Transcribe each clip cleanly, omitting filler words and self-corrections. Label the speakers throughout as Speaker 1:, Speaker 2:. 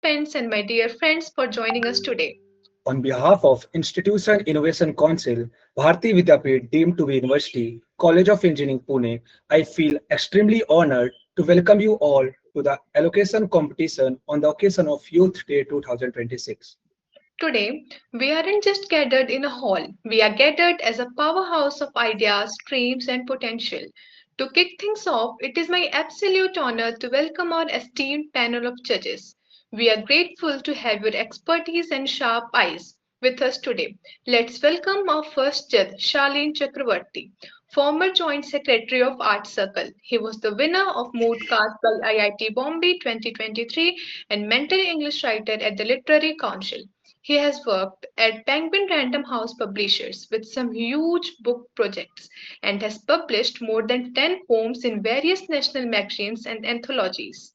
Speaker 1: participants, and my dear friends for joining us today.
Speaker 2: On behalf of Institution Innovation Council, Bharati Vidyapeeth deemed to be University, College of Engineering Pune, I feel extremely honored to welcome you all to the Elocution competition on the occasion of Youth Day 2026.
Speaker 1: Today, we aren't just gathered in a hall, we are gathered as a powerhouse of ideas, dreams, and potential. To kick things off, it is my absolute honor to welcome our esteemed panel of judges. We are grateful to have your expertise and sharp eyes with us today. Let's welcome our first judge, Shahleen Chakraborty, former Joint Secretary of Art Circle. He was the winner of Mood Cast by IIT Bombay 2023 and mentor English writer at the Literary Council. He has worked at Penguin Random House Publishers with some huge book projects and has published more than 10 poems in various national magazines and anthologies.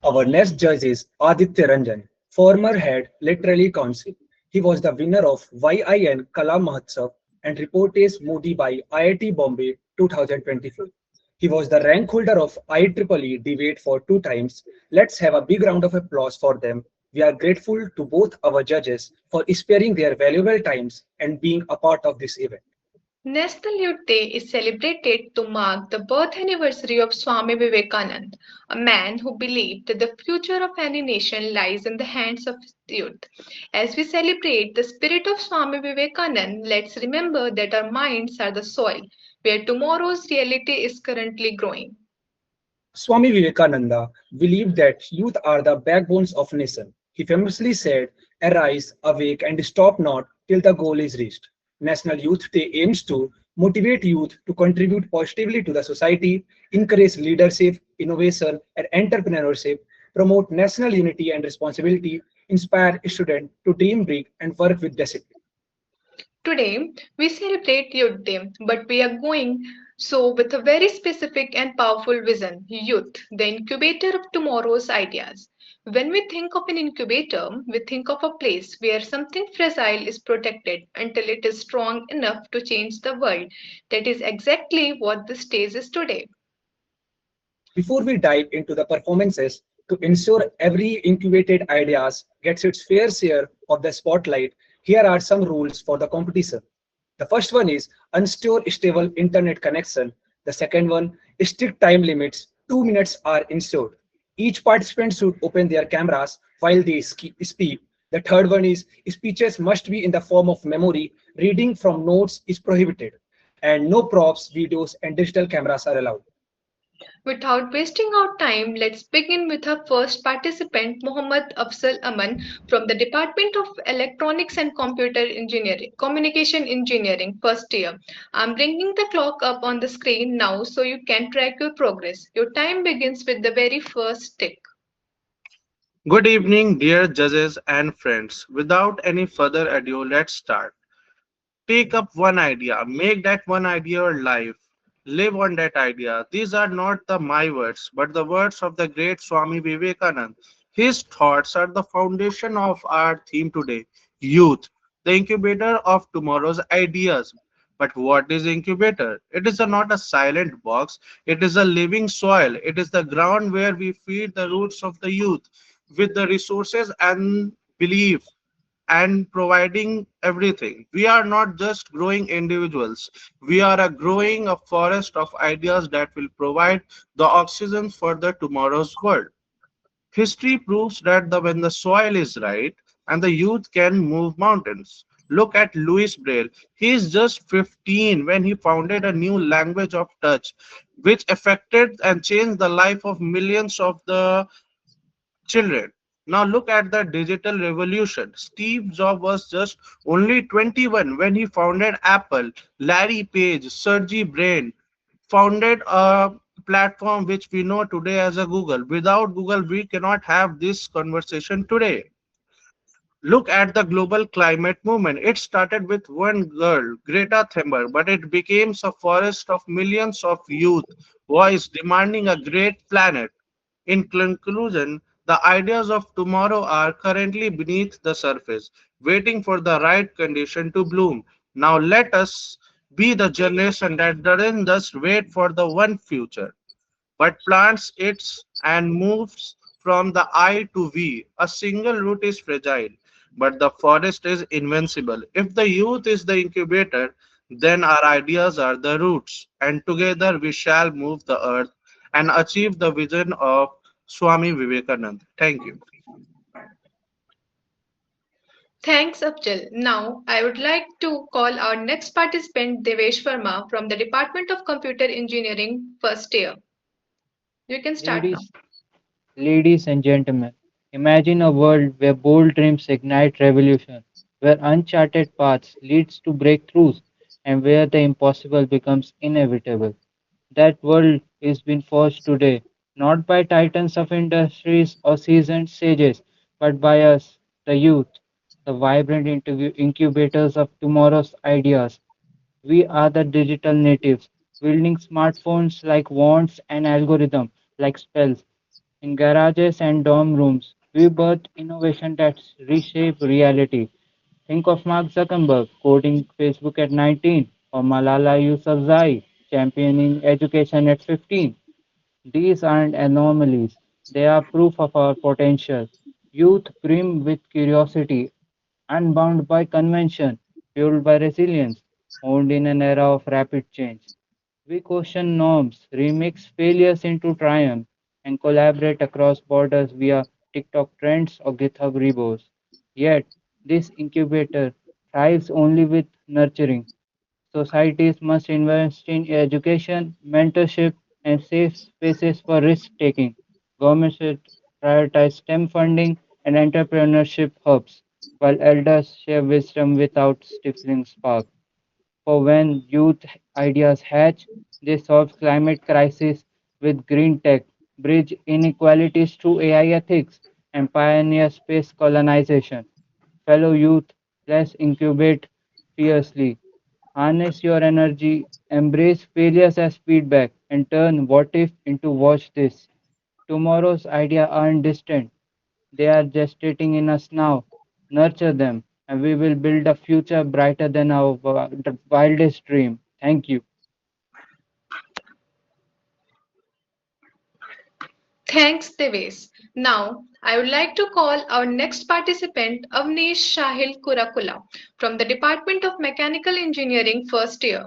Speaker 2: Our next judge is Aditya Ranjan, former head Literary Council. He was the winner of YIN Kala Mahotsav and Reportage Modi by IIT Bombay 2024. He was the rank holder of IEEE debate for 2 times. Let's have a big round of applause for them. We are grateful to both our judges for sparing their valuable times and being a part of this event.
Speaker 1: National Youth Day is celebrated to mark the birth anniversary of Swami Vivekananda, a man who believed that the future of any nation lies in the hands of its youth. As we celebrate the spirit of Swami Vivekananda, let's remember that our minds are the soil where tomorrow's reality is currently growing.
Speaker 2: Swami Vivekananda believed that youth are the backbones of nation. He famously said, "Arise, awake, and stop not till the goal is reached." National Youth Day aims to motivate youth to contribute positively to the society, encourage leadership, innovation, and entrepreneurship, promote national unity and responsibility, inspire students to dream big and work with discipline.
Speaker 1: Today, we celebrate Youth Day, but we are going so with a very specific and powerful vision youth, the incubator of tomorrow's ideas. When we think of an incubator, we think of a place where something fragile is protected until it is strong enough to change the world. That is exactly what this stage is today.
Speaker 2: Before we dive into the performances, to ensure every incubated ideas gets its fair share of the spotlight, here are some rules for the competition. The first one is ensure stable internet connection. The second one is strict time limits. 2 minutes are ensured. Each participant should open their cameras while they speak. The third one is speeches must be in the form of memory. Reading from notes is prohibited. And no props, videos, and digital cameras are allowed.
Speaker 1: Without wasting our time, let's begin with our first participant, Mohammad Afzal Aman from the Department of Electronics and Computer Engineering, Communication Engineering, first year. I'm bringing the clock up on the screen now so you can track your progress. Your time begins with the very first tick.
Speaker 3: Good evening, dear judges and friends. Without any further ado, let's start. Take up one idea, make that one idea your life, live on that idea. These are not my words, but the words of the great Swami Vivekananda. His thoughts are the foundation of our theme today youth, the incubator of tomorrow's ideas. But what is incubator? It is not a silent box, it is a living soil. It is the ground where we feed the roots of the youth with the resources and belief and providing everything. We are not just growing individuals, we are a growing a forest of ideas that will provide the oxygen for the tomorrow's world. History proves that when the soil is right and the youth can move mountains. Look at Louis Braille. He is just 15 when he founded a new language of touch, which affected and changed the life of millions of the children. Now look at the digital revolution. Steve Jobs was just only 21 when he founded Apple. Larry Page, Sergey Brin founded a platform which we know today as a Google. Without Google, we cannot have this conversation today. Look at the global climate movement. It started with one girl, Greta Thunberg, but it became a forest of millions of youth voice demanding a great planet. In conclusion, the ideas of tomorrow are currently beneath the surface, waiting for the right condition to bloom. Now let us be the generation that doesn't just wait for the one future, but plants it and moves from the I to we. A single root is fragile, but the forest is invincible. If the youth is the incubator, then our ideas are the roots, and together we shall move the earth and achieve the vision of Swami Vivekananda. Thank you.
Speaker 1: Thanks, Abjal. Now, I would like to call our next participant, Devesh Verma from the Department of Computer Engineering, first year. You can start now.
Speaker 4: Ladies, ladies and gentlemen, imagine a world where bold dreams ignite revolution, where uncharted paths leads to breakthroughs, and where the impossible becomes inevitable. That world is being forged today, not by titans of industries or seasoned sages, but by us, the youth, the vibrant incubators of tomorrow's ideas. We are the digital natives, wielding smartphones like wands and algorithms like spells. In garages and dorm rooms, we birth innovation that reshape reality. Think of Mark Zuckerberg coding Facebook at 19 or Malala Yousafzai championing education at 15. These aren't anomalies, they are proof of our potential. Youth brim with curiosity, unbound by convention, fueled by resilience, honed in an era of rapid change. We question norms, remix failures into triumph, and collaborate across borders via TikTok trends or GitHub rebos. Yet, this incubator thrives only with nurturing. Societies must invest in education, mentorship, and safe spaces for risk taking. Governments should prioritize STEM funding and entrepreneurship hubs, while elders share wisdom without stifling spark. For when youth ideas hatch, they solve climate crisis with green tech, bridge inequalities through AI ethics, and pioneer space colonization. Fellow youth, let's incubate fiercely. Harness your energy, embrace failures as feedback, and turn what if into watch this. Tomorrow's ideas aren't distant, they are gestating in us now. Nurture them, and we will build a future brighter than our wildest dream. Thank you.
Speaker 1: Thanks, Devesh. Now, I would like to call our next participant, Avnish Shahil Kurakula from the Department of Mechanical Engineering, first year.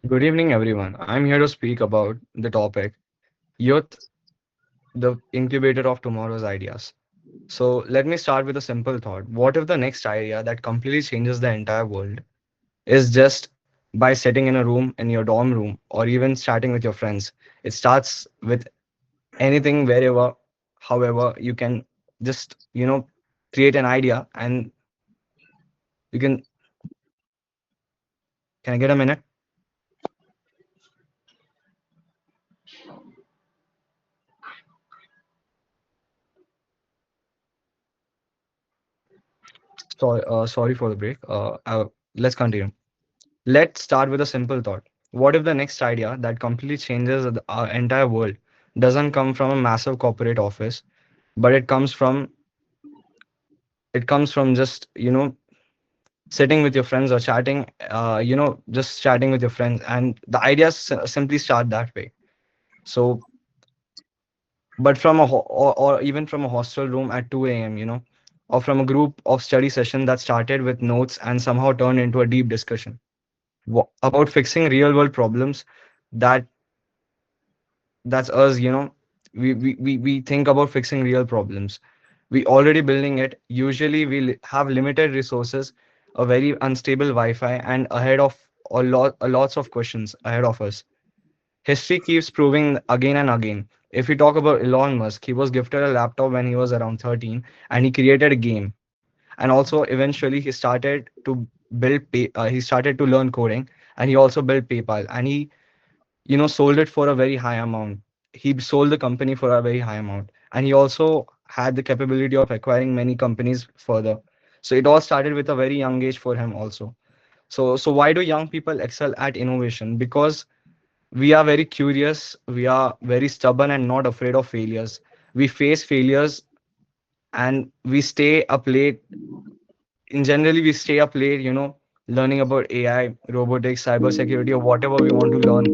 Speaker 5: Good evening, everyone. I'm here to speak about the topic youth, the incubator of tomorrow's ideas. So, let me start with a simple thought. What if the next idea that completely changes the entire world is just by sitting in a room, in your dorm room, or even chatting with your friends? It starts with anything, wherever, however, you can just, create an idea and you can I get a minute? Sorry for the break. Let's continue. Let's start with a simple thought. What if the next idea that completely changes our entire world doesn't come from a massive corporate office, but it comes from just, sitting with your friends or chatting, just chatting with your friends, and the ideas simply start that way. So, but from or even from a hostel room at 2 a.m., or from a group of study session that started with notes and somehow turned into a deep discussion about fixing real world problems that that's us, we think about fixing real problems. We already building it. Usually we have limited resources, a very unstable wi-fi, and ahead of a lots of questions ahead of us. History keeps proving again and again. If we talk about Elon Musk, he was gifted a laptop when he was around 13, and he created a game. And also eventually he started to learn coding, and he also built PayPal, and he sold it for a very high amount. He sold the company for a very high amount, and he also had the capability of acquiring many companies further. So it all started with a very young age for him also. So why do young people excel at innovation? Because we are very curious, we are very stubborn and not afraid of failures. We face failures and we stay up late. In generally, we stay up late, learning about AI, robotics, cybersecurity, or whatever we want to learn.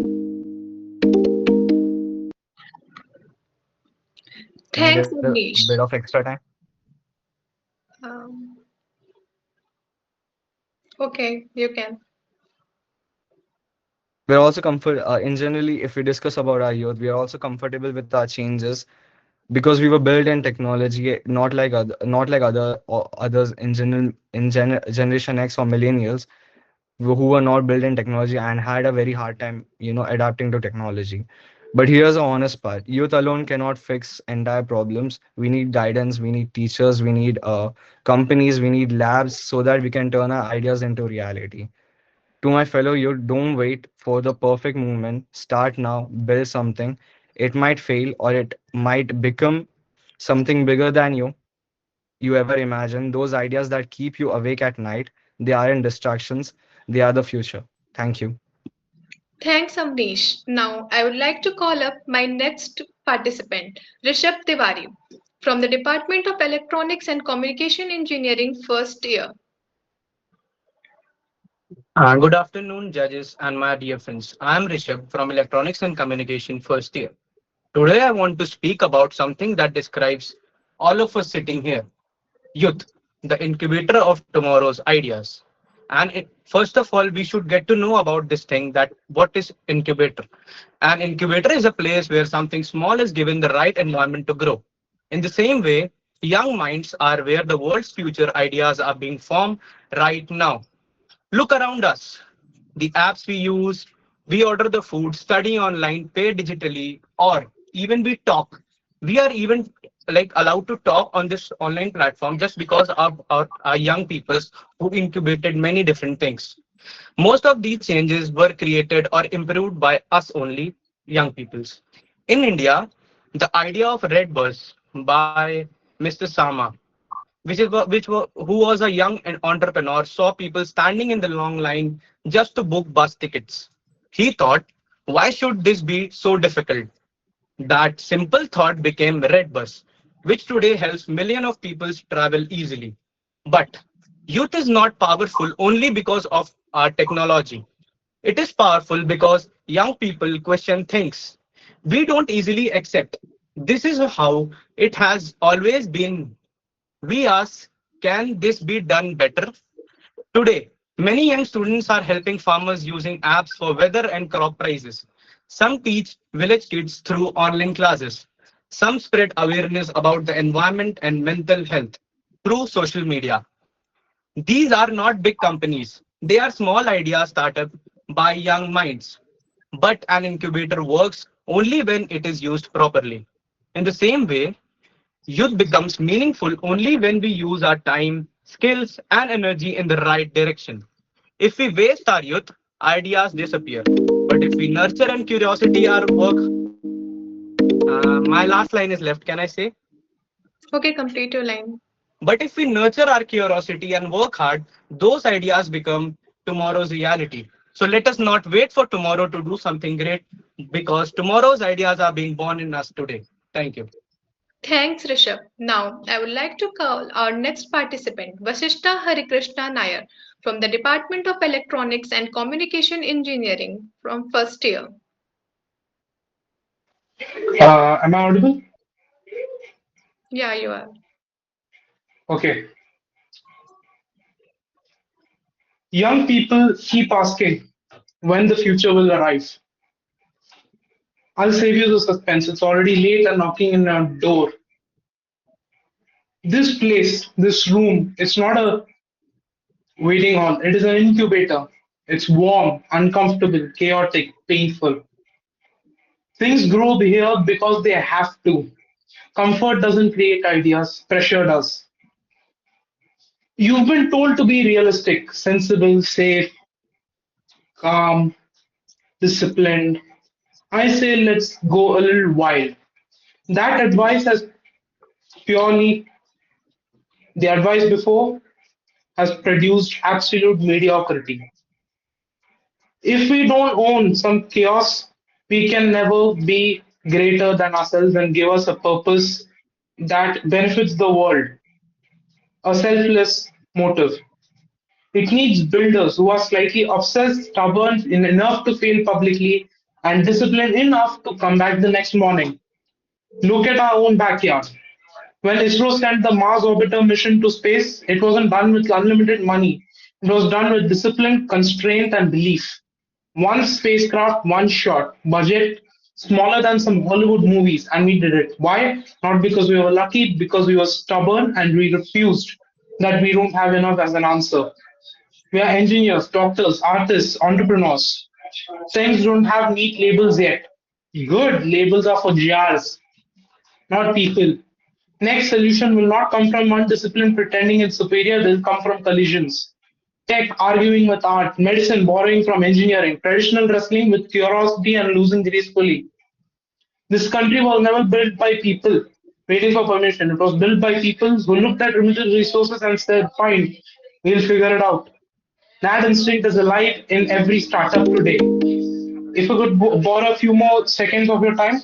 Speaker 1: Thanks,
Speaker 5: Needed a
Speaker 1: Avnish.
Speaker 5: bit of extra time.
Speaker 1: Um, okay, you can.
Speaker 5: We're also comfort in generally, if we discuss about our youth, we are also comfortable with our changes because we were built in technology, not like others in generation X or millennials who were not built in technology and had a very hard time, adapting to technology. But here's the honest part: youth alone cannot fix entire problems. We need guidance, we need teachers, we need companies, we need labs so that we can turn our ideas into reality. To my fellow youth, don't wait for the perfect moment. Start now, build something. It might fail or it might become something bigger than you ever imagine. Those ideas that keep you awake at night, they aren't distractions, they are the future. Thank you.
Speaker 1: Thanks, Avnish. Now, I would like to call up my next participant, Rishabh Tiwari, from the Department of Electronics and Communication Engineering, first year.
Speaker 6: Good afternoon, judges and my dear friends. I am Rishabh from Electronics and Communication first year. Today, I want to speak about something that describes all of us sitting here: youth, the incubator of tomorrow's ideas. First of all, we should get to know about this thing, that what is incubator. An incubator is a place where something small is given the right environment to grow. In the same way, young minds are where the world's future ideas are being formed right now. Look around us. The apps we use, we order the food, study online, pay digitally, or even we talk. We are even allowed to talk on this online platform just because of our young peoples who incubated many different things. Most of these changes were created or improved by us only, young peoples. In India, the idea of Red Bus by Mr. Sama, who was a young entrepreneur, saw people standing in the long line just to book bus tickets. He thought, why should this be so difficult? That simple thought became Red Bus, which today helps millions of people travel easily. But youth is not powerful only because of our technology. It is powerful because young people question things we don't easily accept. This is how it has always been. We ask, can this be done better? Today, many young students are helping farmers using apps for weather and crop prices. Some teach village kids through online classes. Some spread awareness about the environment and mental health through social media. These are not big companies. They are small idea startup by young minds. But an incubator works only when it is used properly. In the same way, youth becomes meaningful only when we use our time, skills, and energy in the right direction. If we waste our youth, ideas disappear. But if we nurture and curiosity our work, my last line is left, can I say?
Speaker 1: Okay, complete your line.
Speaker 6: But if we nurture our curiosity and work hard, those ideas become tomorrow's reality. So let us not wait for tomorrow to do something great, because tomorrow's ideas are being born in us today. Thank you.
Speaker 1: Thanks, Rishabh. Now, I would like to call our next participant, Vasishta Harikrishna Nair, from the Department of Electronics and Communication Engineering, from first year.
Speaker 7: Am I audible?
Speaker 1: Yeah, you are.
Speaker 7: Okay. Young people keep asking when the future will arrive. I'll save you the suspense. It's already late and knocking in our door. This place, this room, it's not a waiting hall. It is an incubator. It's warm, uncomfortable, chaotic, painful. Things grow here because they have to. Comfort doesn't create ideas, pressure does. You've been told to be realistic, sensible, safe, calm, disciplined. I say let's go a little wild. That advice has purely, the advice before has produced absolute mediocrity. If we don't own some chaos, we can never be greater than ourselves and give us a purpose that benefits the world, a selfless motive. It needs builders who are slightly obsessed, stubborn enough to fail publicly, and disciplined enough to come back the next morning. Look at our own backyard. When ISRO sent the Mars orbiter mission to space, it wasn't done with unlimited money. It was done with discipline, constraint, and belief. One spacecraft, one shot, budget smaller than some Hollywood movies, and we did it. Why? Not because we were lucky, because we were stubborn and we refused that we don't have enough as an answer. We are engineers, doctors, artists, entrepreneurs. Things don't have neat labels yet. Good labels are for jars, not people. Next solution will not come from one discipline pretending it's superior, they'll come from collisions. Tech arguing with art, medicine borrowing from engineering, traditional wrestling with curiosity and losing gracefully. This country was never built by people waiting for permission. It was built by people who looked at limited resources and said, fine, we'll figure it out. That instinct is alive in every startup today. If you could borrow a few more seconds of your time,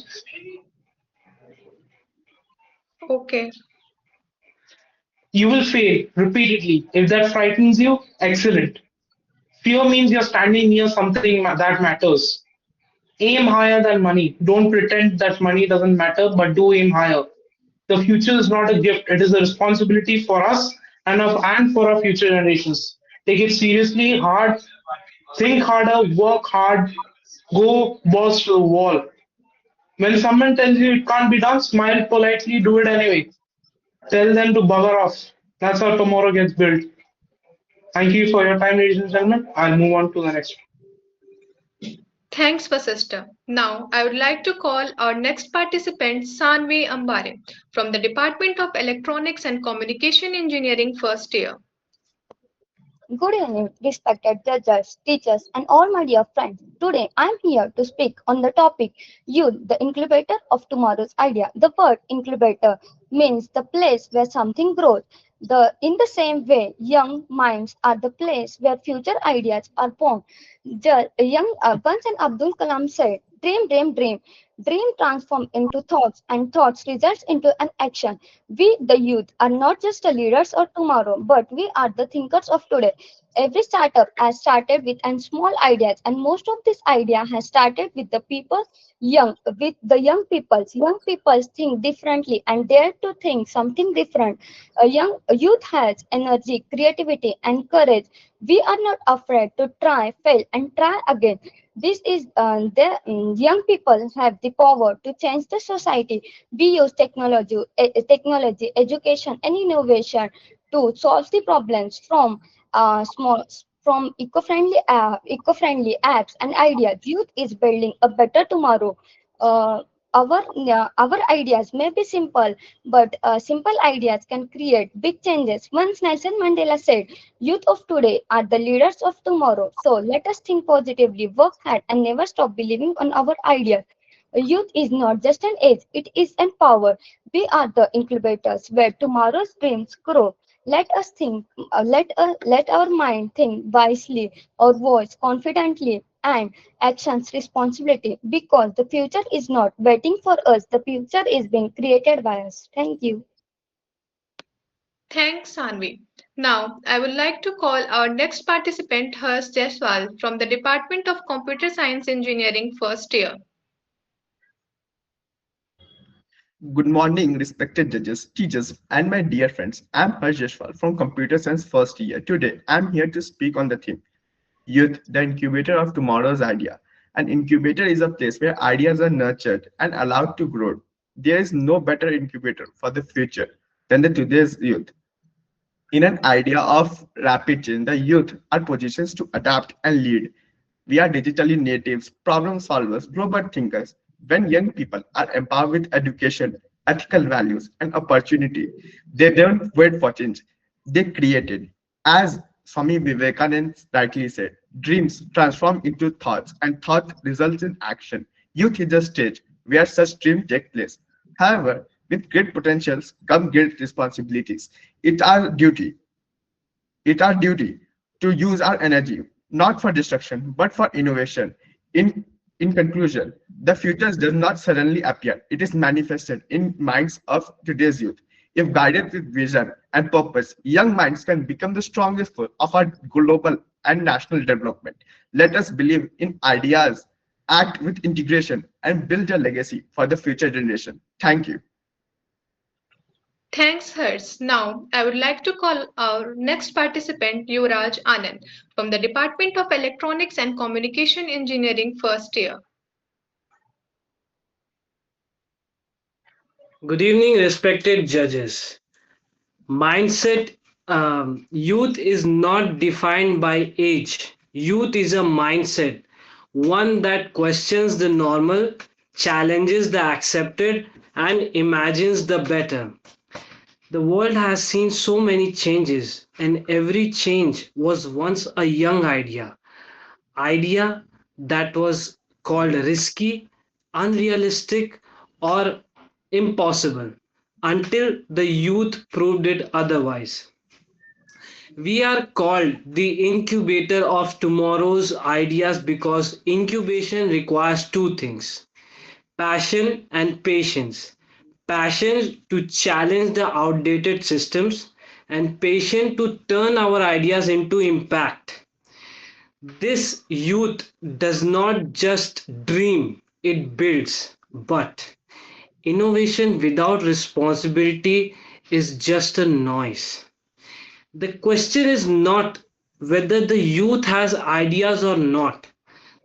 Speaker 1: Okay.
Speaker 7: you will fail repeatedly. If that frightens you, excellent. Fear means you're standing near something that matters. Aim higher than money. Don't pretend that money doesn't matter, but do aim higher. The future is not a gift, it is a responsibility for us and for our future generations. Take it seriously, hard, think harder, work hard, go balls to the wall. When someone tells you it can't be done, smile politely, do it anyway. Tell them to bugger off. That's how tomorrow gets built. Thank you for your time, ladies and gentlemen. I'll move on to the next.
Speaker 1: Thanks, Vasista. Now, I would like to call our next participant, Sanvi Ambare, from the Department of Electronics and Communication Engineering, first year.
Speaker 8: Good evening, respected judges, teachers, and all my dear friends. Today I am here to speak on the topic Youth, the incubator of tomorrow's idea. The word incubator means the place where something grows. In the same way, young minds are the place where future ideas are born. Once and Abdul Kalam said, "Dream, dream, dream. Dream transform into thoughts, and thoughts results into an action." We, the youth, are not just the leaders of tomorrow, but we are the thinkers of today. Every startup has started with and small ideas, and most of this idea has started with the people with the young people. Young people think differently and dare to think something different. A young youth has energy, creativity, and courage. We are not afraid to try, fail, and try again. This is young people have the power to change the society. We use technology, education, and innovation to solve the problems from eco-friendly apps and ideas. Youth is building a better tomorrow. Uh, our ideas may be simple, but simple ideas can create big changes. Once Nelson Mandela said, "Youth of today are the leaders of tomorrow." So let us think positively, work hard, and never stop believing on our ideas. Youth is not just an age, it is an power. We are the incubators where tomorrow's dreams grow. Let our mind think wisely, our voice confidently, and actions responsibility. Because the future is not waiting for us, the future is being created by us. Thank you.
Speaker 1: Thanks, Sanvi. Now, I would like to call our next participant, Harsh Jaiswal, from the Department of Computer Science Engineering, first year.
Speaker 9: Good morning, respected judges, teachers, and my dear friends. I'm Harsh Jashwal from Computer Science first year. Today, I'm here to speak on the theme Youth, the incubator of tomorrow's idea. An incubator is a place where ideas are nurtured and allowed to grow. There is no better incubator for the future than the today's youth. In an idea of rapid change, the youth are positions to adapt and lead. We are digitally natives, problem solvers, global thinkers. When young people are empowered with education, ethical values, and opportunity, they don't wait for change. They create it. As Swami Vivekananda rightly said, dreams transform into thoughts, and thought results in action. Youth is a stage where such dreams take place. However, with great potentials come great responsibilities. It our duty our duty to use our energy not for destruction but for innovation. In in conclusion, the future does not suddenly appear. It is manifested in minds of today's youth. If guided with vision and purpose, young minds can become the strongest force of our global and national development. Let us believe in ideas act with integration, and build a legacy for the future generation. Thank you.
Speaker 1: Thanks, Hers. Now, I would like to call our next participant, Yuvraj Anand, from the Department of Electronics and Communication Engineering, first year.
Speaker 10: Good evening, respected judges. Mindset youth is not defined by age. Youth is a mindset, one that questions the normal, challenges the accepted, and imagines the better. The world has seen so many changes, and every change was once a young idea that was called risky, unrealistic, or impossible until the youth proved it otherwise. We are called the incubator of tomorrow's ideas because incubation requires two things: passion and patience. Passion to challenge the outdated systems, and patience to turn our ideas into impact. This youth does not just dream, it builds. But innovation without responsibility is just a noise. The question is not whether the youth has ideas or not.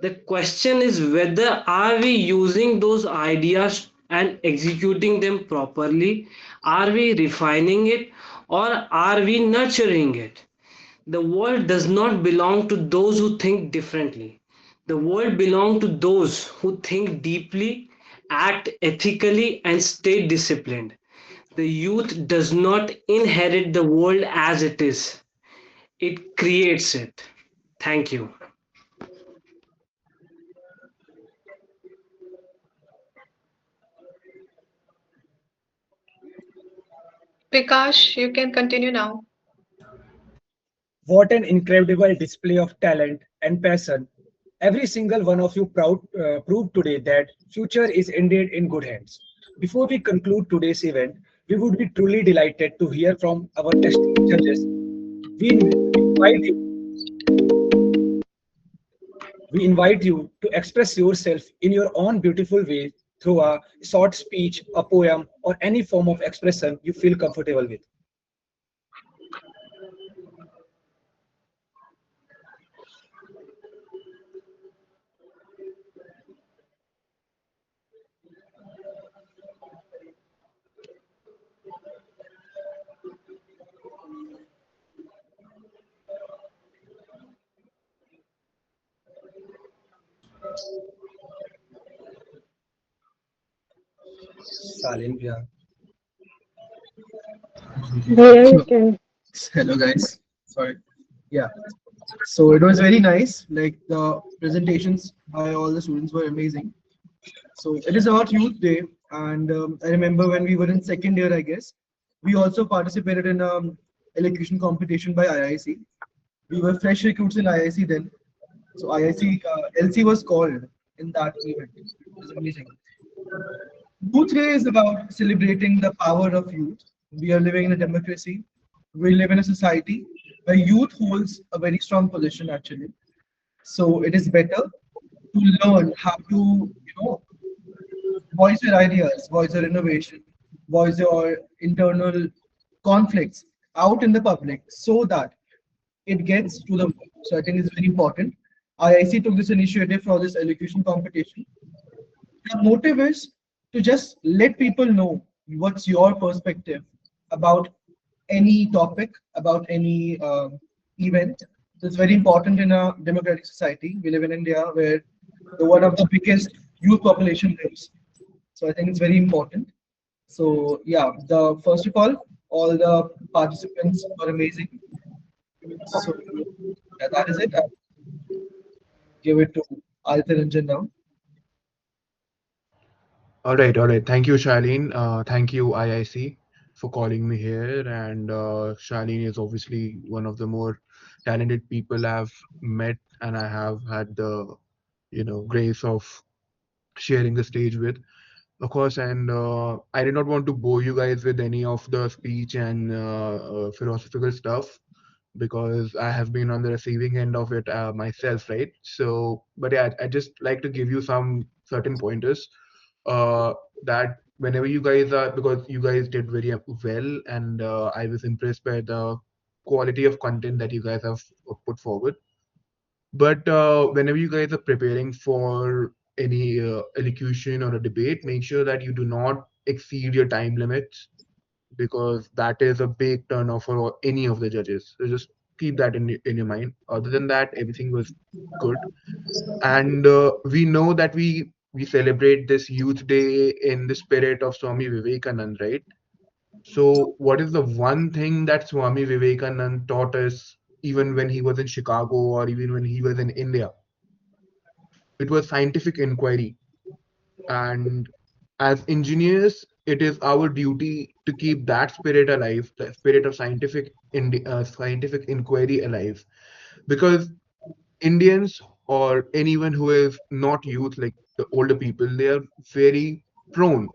Speaker 10: The question is whether are we using those ideas and executing them properly? Are we refining it or are we nurturing it? The world does not belong to those who think differently. The world belongs to those who think deeply, act ethically, and stay disciplined. The youth does not inherit the world as it is, it creates it. Thank you.
Speaker 1: Vikash, you can continue now.
Speaker 2: What an incredible display of talent and passion. Every single one of you proved today that future is indeed in good hands. Before we conclude today's event, we would be truly delighted to hear from our esteemed judges. We invite you, we invite you to express yourself in your own beautiful way through a short speech, a poem, or any form of expression you feel comfortable with. Salim, yeah.
Speaker 11: There you can.
Speaker 9: Hello, guys. Sorry. Yeah. So it was very nice. Like the presentations by all the students were amazing. So it is our youth day, and I remember when we were in second year, I guess, we also participated in elocution competition by IIC. We were fresh recruits in IIC then, so IIC LC was called in that event. It was amazing. Youth Day is about celebrating the power of youth. We are living in a democracy. We live in a society where youth holds a very strong position actually. So it is better to learn how to, voice your ideas, voice your innovation, voice your internal conflicts out in the public so that it gets to the world. So I think it's very important. IIC took this initiative for this elocution competition. The motive is to just let people know what's your perspective about any topic, about any event. So it's very important in a democratic society. We live in India where the one of the biggest youth population lives. So I think it's very important. So yeah, the first of all the participants were amazing. So yeah, that is it. I'll give it to Aditya Ranjan now.
Speaker 12: All right. Thank you, Charlene. Thank you, IIC, for calling me here. And Charlene is obviously one of the more talented people I've met, and I have had the grace of sharing the stage with, of course. And I did not want to bore you guys with any of the speech and philosophical stuff. because I have been on the receiving end of it myself, right? So, but yeah, I just like to give you some certain pointers that whenever you guys are, because you guys did very well, and I was impressed by the quality of content that you guys have put forward. But whenever you guys are preparing for any elocution or a debate, make sure that you do not exceed your time limits, because that is a big turnoff for any of the judges. So just keep that in your mind. Other than that, everything was good. And we know that we celebrate this Youth Day in the spirit of Swami Vivekanand, right? So, what is the one thing that Swami Vivekanand taught us, even when he was in Chicago or even when he was in India? It was scientific inquiry. And as engineers, it is our duty to keep that spirit alive, the spirit of scientific inquiry alive, because Indians or anyone who is not youth, like the older people, they are very prone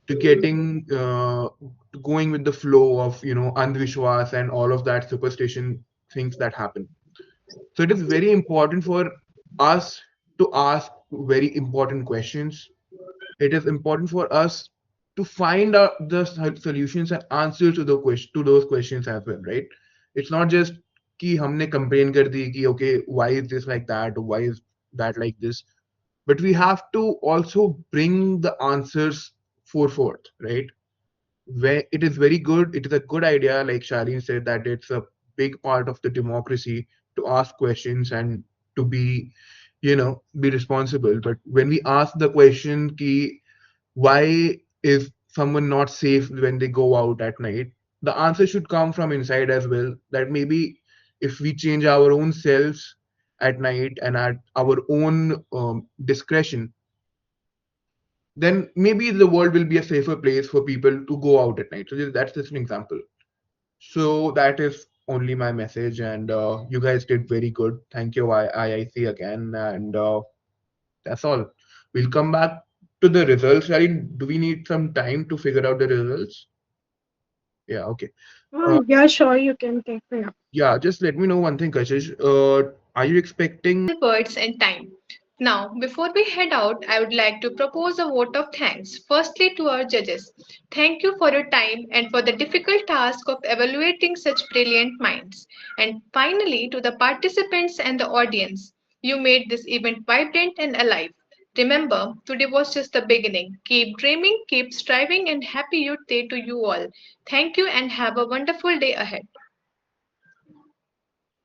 Speaker 12: to getting to going with the flow of andhvishwas and all of that superstition things that happen. So it is very important for us to ask very important questions. It is important for us to find out the solutions and answers to the question to those questions as well, right? It's not just कि हमने complain कर दी कि okay, why is this like that, or why is that like this, but we have to also bring the answers forth, right? Where it is very good, it is a good idea, like Shalin said, that it's a big part of the democracy to ask questions and to be responsible. But when we ask the question ki why is someone not safe when they go out at night, the answer should come from inside as well, that maybe if we change our own selves at night and at our own discretion, then maybe the world will be a safer place for people to go out at night. So that's just an example. So that is only my message, and you guys did very good. Thank you, IIC again, and that's all. We'll come back to the results. Do we need some time to figure out the results? Yeah, okay.
Speaker 11: Yeah, sure, you can take me up.
Speaker 12: Yeah, just let me know one thing, Kashish. Are you expecting?
Speaker 1: Words and time. Now, before we head out, I would like to propose a vote of thanks. Firstly, to our judges. Thank you for your time and for the difficult task of evaluating such brilliant minds. And finally, to the participants and the audience. You made this event vibrant and alive. Remember, today was just the beginning. Keep dreaming, keep striving, and happy Youth Day to you all. Thank you and have a wonderful day ahead.